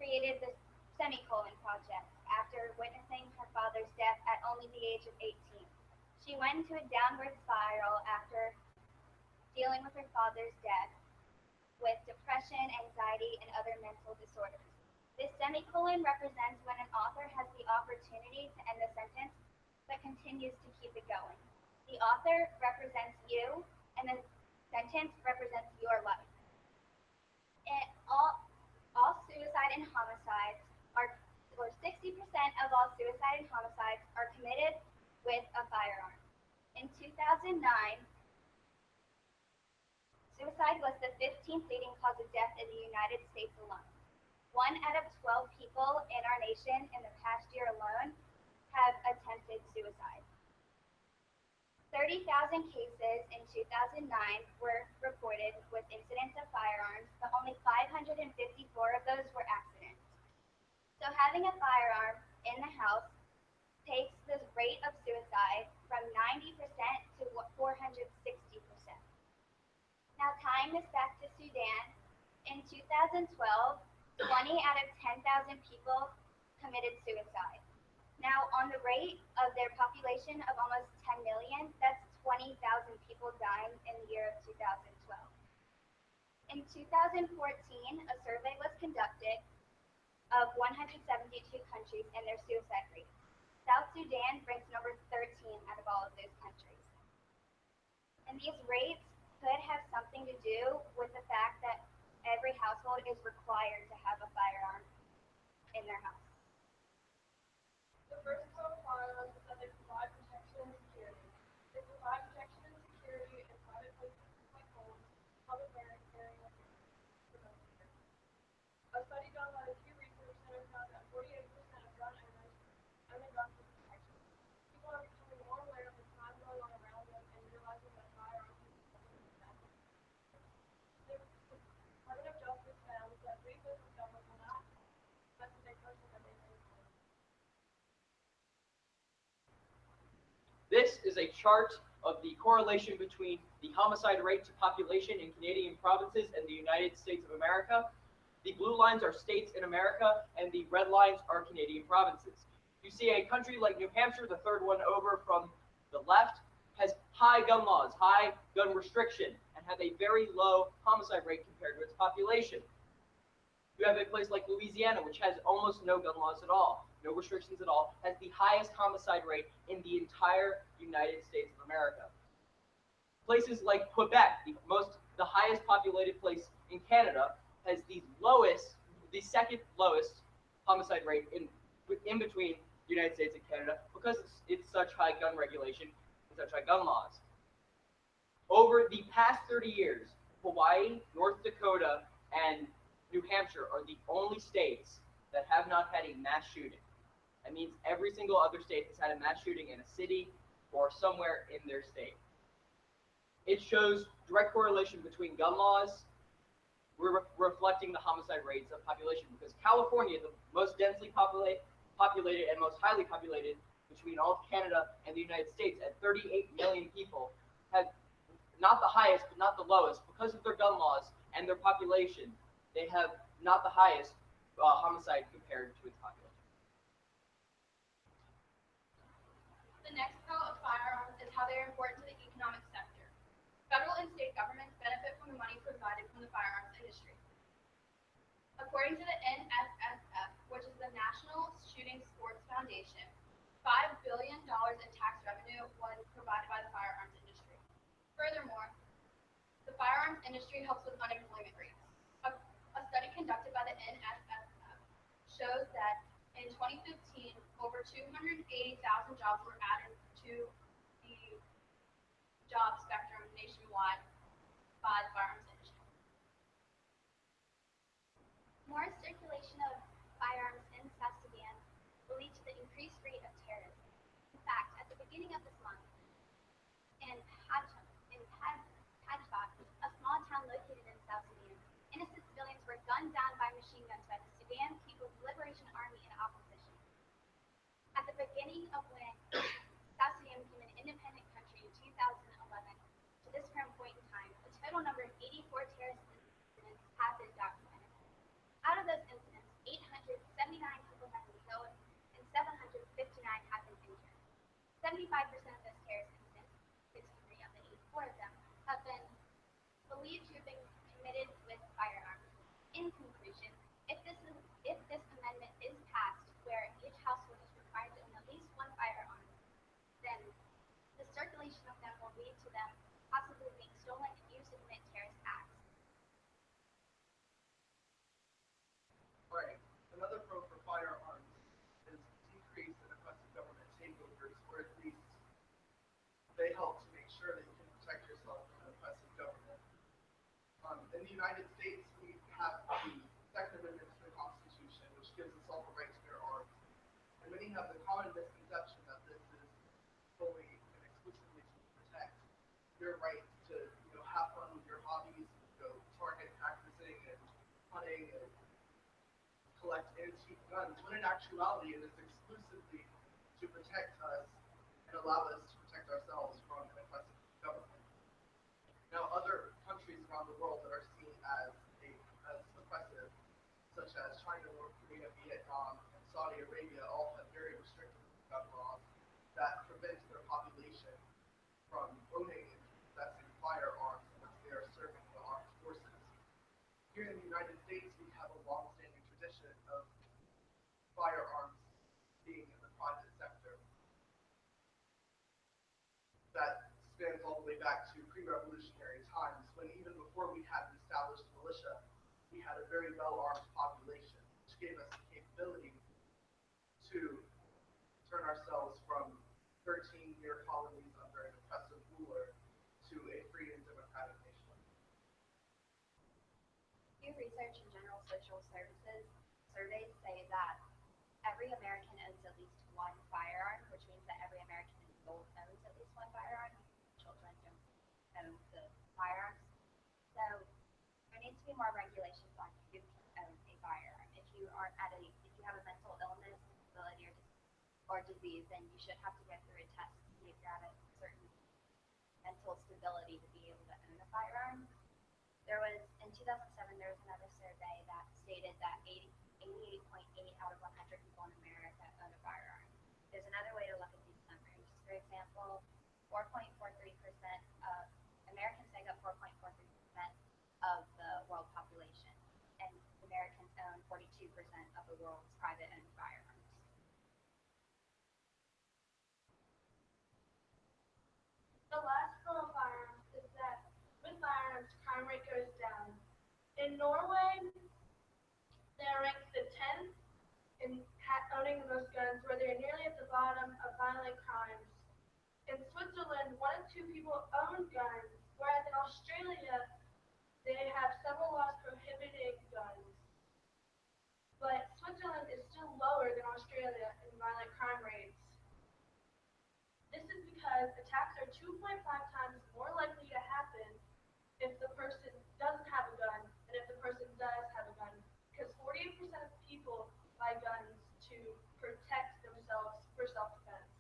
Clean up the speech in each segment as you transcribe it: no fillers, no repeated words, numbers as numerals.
created the Semicolon Project after witnessing her father's death at only the age of 18. She went into a downward spiral after dealing with her father's death with depression, anxiety, and other mental disorders. This semicolon represents when an author has the opportunity to end a sentence but continues to keep it going. The author represents you, and the sentence represents your life. And all suicide and homicides or 60% of all suicide and homicides are committed with a firearm. In 2009, suicide was the 15th leading cause of death in the United States alone. 1 out of 12 people in our nation in the past year alone have attempted suicide. 30,000 cases in 2009 were reported with incidents of firearms, but only 554 of those were accidents. So having a firearm in the house takes the rate of suicide from 90% to 460%. Now tying this back to Sudan, in 2012, 20 out of 10,000 people committed suicide. Now on the rate of their population of almost 10 million, that's 20,000 people dying in the year of 2012. In 2014, a survey was conducted of 172 countries and their suicide rates. South Sudan ranks number 13 out of all of those countries. And these rates could have something to do with the fact that every household is required to have a firearm in their house. The first part of firearms is that they provide protection and security. They provide protection and security in private places like homes, public areas, for most years. A study done by the Pew Research Center found that 48% of gun owners own a gun for protection. People are becoming more aware of the crime going on around them and realizing that firearms can be effective. The Department of Justice found that 3/5 of government will not investigate persons that they may report. This is a chart of the correlation between the homicide rate to population in Canadian provinces and the United States of America. The blue lines are states in America, and the red lines are Canadian provinces. You see a country like New Hampshire, the third one over from the left, has high gun laws, high gun restriction, and have a very low homicide rate compared to its population. You have a place like Louisiana, which has almost no gun laws at all, no restrictions at all, has the highest homicide rate in the entire United States of America. Places like Quebec, the highest populated place in Canada, has the second lowest homicide rate in between the United States and Canada because it's such high gun regulation and such high gun laws. Over the past 30 years, Hawaii, North Dakota, and New Hampshire are the only states that have not had a mass shooting. That means every single other state has had a mass shooting in a city or somewhere in their state. It shows direct correlation between gun laws. We're reflecting the homicide rates of population because California, the most densely populated and most highly populated between all of Canada and the United States at 38 million people, has not the highest but not the lowest because of their gun laws and their population. They have not the highest homicide compared to its population. The next part of firearms is how they are important to the economic sector. Federal and state governments benefit from the money provided from the firearms industry. According to the NSSF, which is the National Shooting Sports Foundation, $5 billion in tax revenue was provided by the firearms industry. Furthermore, the firearms industry helps with unemployment rates. A study conducted by the NSSF shows that in 2015, over 280,000 jobs were added to the job spectrum nationwide by the firearms industry. More circulation of firearms in South Sudan will lead to the increased rate of terrorism. In fact, at the beginning of this month, in Pajbat, a small town located in South Sudan, innocent civilians were gunned down by machine guns by the Sudan People's Liberation Army in opposition. At the beginning of when South Sudan became an independent country in 2011, to this current point in time, a total number of 84 terrorist incidents have been documented. Out of those incidents, 800 75% of those terrorist incidents, 63 of the 84 of them, have been believed to have been committed with firearms. In conclusion, if this amendment is passed, where each household is required to own at least one firearm, then the circulation of them will lead to them possibly being stolen and used to commit terrorist acts. Right. Another pro for firearms is decrease in oppressive government takeovers, or at least they help to make sure that you can protect yourself from an oppressive government. In the United States, we have the Second Amendment to the Constitution, which gives us all the right to bear arms. And many have the common misconception that this is solely and exclusively to protect your right to, have fun with your hobbies, target practicing and hunting and collect antique guns, when in actuality it is exclusively to protect us and allow us to protect ourselves from an oppressive government. Now, other countries around the world that are seen as oppressive, such as China, North Korea, Vietnam, and Saudi Arabia, all have very restrictive gun laws that prevent their population from owning and possessing firearms unless they are serving the armed forces. Here in the United States, we have a long-standing tradition of firearms being in the private sector that spans all the way back to pre-revolutionary times, when even before we had an established militia, we had a very well-armed population, which gave us the capability to turn ourselves from 13-year colonies under an oppressive ruler to a free and democratic nation. New research in general social services surveys say that every American owns at least one firearm, which means that every American adult owns at least one firearm. Children don't own the firearms. So there needs to be more regulations on who can own a firearm. If you have a mental illness, disability, or disease, then you should have to go through a test to see if you're at a certain mental stability to be able to own a firearm. In 2007, there was another survey that stated that 88.8 out of 100 people in America own a firearm. There's another way to look at these numbers. For example, 4.43% of Americans make up 4.43% of the world population, and Americans own 42% of the world's private owned firearms. The last pro of firearms is that with firearms, crime rate goes down. In Norway, they are ranked the 10th in owning the most guns, where they are nearly at the bottom of violent crimes. In Switzerland, 1 in 2 people own guns, whereas in Australia, they have several laws prohibiting guns. But Switzerland is still lower than Australia in violent crime rates. This is because attacks are 2.5 times more likely to happen if the person doesn't have a gun than if the person does have a gun, because 48% of people buy guns to protect themselves for self-defense.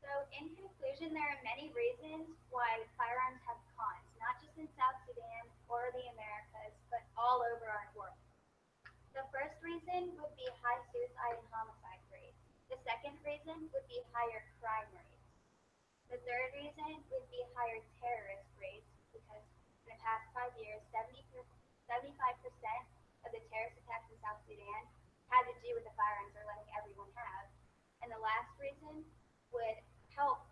So in conclusion, there are many reasons why firearms have cons, not just in South Sudan or the Americas, but all over our world. The first reason would be high suicide and homicide rates. The second reason would be higher crime rates. The third reason would be higher terrorist rates, because in the past 5 years, 75% of the terrorist attacks in South Sudan had to do with the firearms they're letting everyone have. And the last reason would help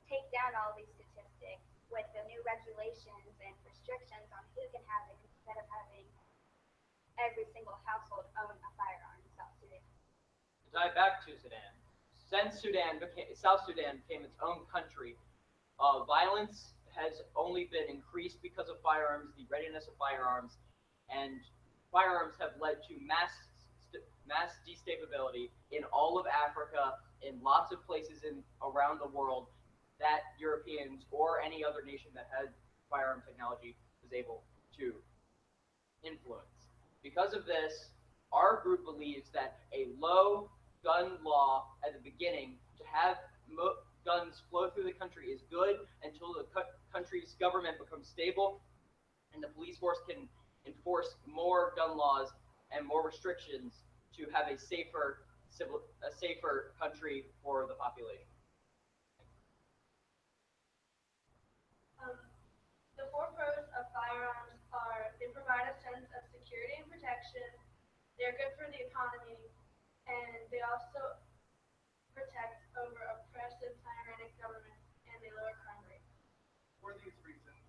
take down all these statistics with the new regulations and restrictions on who can have it, instead of having every single household own a firearm in South Sudan. To dive back to Sudan, since South Sudan became its own country, violence has only been increased because of firearms, the readiness of firearms, and firearms have led to mass destability in all of Africa, in lots of places around the world that Europeans or any other nation that had firearm technology was able to influence. Because of this, our group believes that a low gun law at the beginning to have guns flow through the country is good until the country's government becomes stable and the police force can enforce more gun laws and more restrictions to have a safer a safer country for the population. The four pros of firearms are they provide a sense of security and protection, they're good for the economy, and they also protect over oppressive tyrannic governments, and they lower crime rates. For these reasons,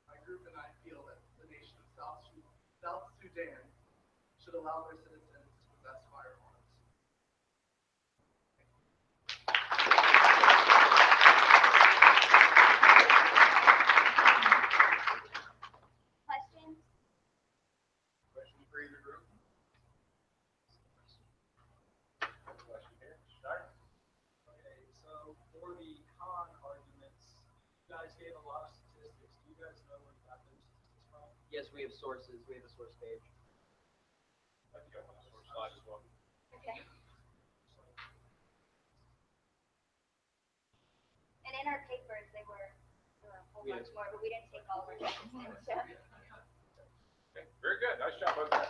my group and I feel that the nation of South Sudan should allow their citizens to possess firearms. Questions? Question for either group? Question here, start. Okay, so for the con arguments, you guys gave a lot of statistics. Do you guys know where you got those statistics from? Yes, we have sources. We have a source page. I think I want to source slide as well. Okay. And in our papers, there were a whole bunch more, but we didn't take all of our time. So. Okay, very good. Nice job, both guys.